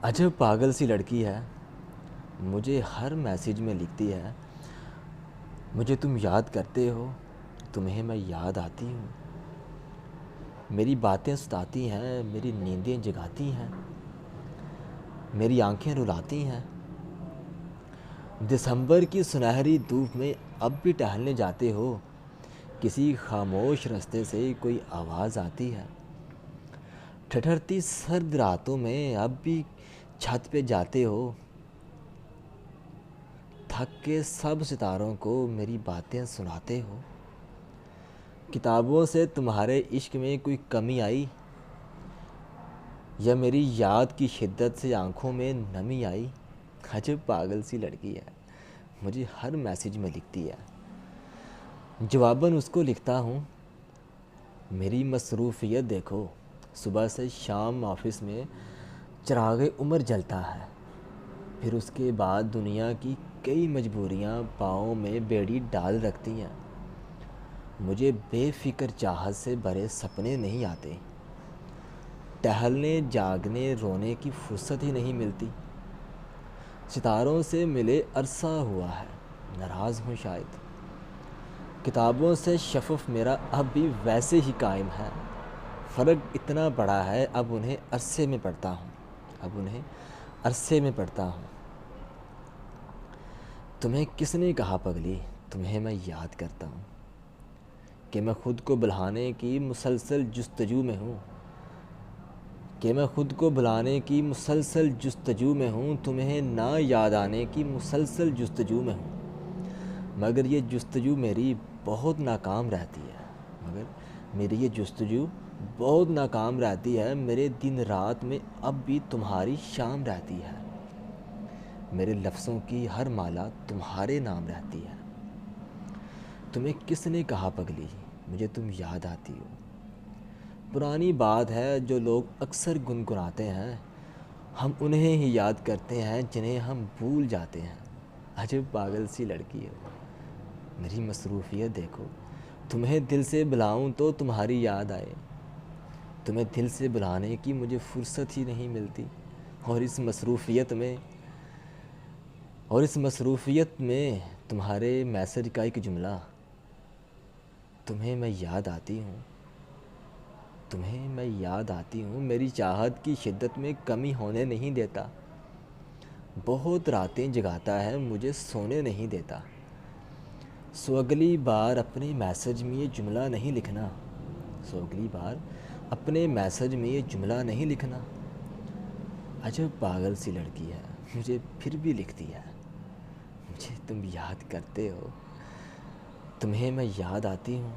عجب پاگل سی لڑکی ہے، مجھے ہر میسیج میں لکھتی ہے مجھے تم یاد کرتے ہو، تمہیں میں یاد آتی ہوں، میری باتیں ستاتی ہیں، میری نیندیں جگاتی ہیں، میری آنکھیں رلاتی ہیں۔ دسمبر کی سنہری دھوپ میں اب بھی ٹہلنے جاتے ہو، کسی خاموش رستے سے کوئی آواز آتی ہے۔ ٹھٹھرتی سرد راتوں میں اب بھی چھت پہ جاتے ہو، تھک کے سب ستاروں کو میری باتیں سناتے ہو۔ کتابوں سے تمہارے عشق میں کوئی کمی آئی، یا میری یاد کی شدت سے آنکھوں میں نمی آئی؟ عجب پاگل سی لڑکی ہے، مجھے ہر میسیج میں لکھتی ہے۔ جواباً اس کو لکھتا ہوں، میری مصروفیت دیکھو، صبح سے شام آفس میں چراغ عمر جلتا ہے، پھر اس کے بعد دنیا کی کئی مجبوریاں پاؤں میں بیڑی ڈال رکھتی ہیں۔ مجھے بے فکر چاہت سے بھرے سپنے نہیں آتے، ٹہلنے جاگنے رونے کی فرصت ہی نہیں ملتی۔ ستاروں سے ملے عرصہ ہوا ہے، ناراض ہوں شاید۔ کتابوں سے شفف میرا اب بھی ویسے ہی قائم ہے، فرق اتنا بڑا ہے اب انہیں عرصے میں پڑھتا ہوں۔ تمہیں کس نے کہا پگلی، تمہیں میں یاد کرتا ہوں، کہ میں خود کو بھلانے کی مسلسل جستجو میں ہوں، تمہیں نہ یاد آنے کی مسلسل جستجو میں ہوں، مگر یہ جستجو میری بہت ناکام رہتی ہے، میرے دن رات میں اب بھی تمہاری شام رہتی ہے، میرے لفظوں کی ہر مالا تمہارے نام رہتی ہے۔ تمہیں کس نے کہا پگلی، مجھے تم یاد آتی ہو؟ پرانی بات ہے جو لوگ اکثر گنگناتے ہیں، ہم انہیں ہی یاد کرتے ہیں جنہیں ہم بھول جاتے ہیں۔ عجب پاگل سی لڑکی ہے، میری مصروفیت دیکھو، تمہیں دل سے بلاؤں تو تمہاری یاد آئے، تمہیں دل سے بلانے کی مجھے فرصت ہی نہیں ملتی، اور اس مصروفیت میں تمہارے میسج کا ایک جملہ، تمہیں میں یاد آتی ہوں، میری چاہت کی شدت میں کمی ہونے نہیں دیتا، بہت راتیں جگاتا ہے، مجھے سونے نہیں دیتا۔ سو اگلی بار اپنے میسج میں یہ جملہ نہیں لکھنا۔ عجب پاگل سی لڑکی ہے، مجھے پھر بھی لکھتی ہے، مجھے تم یاد کرتے ہو، تمہیں میں یاد آتی ہوں۔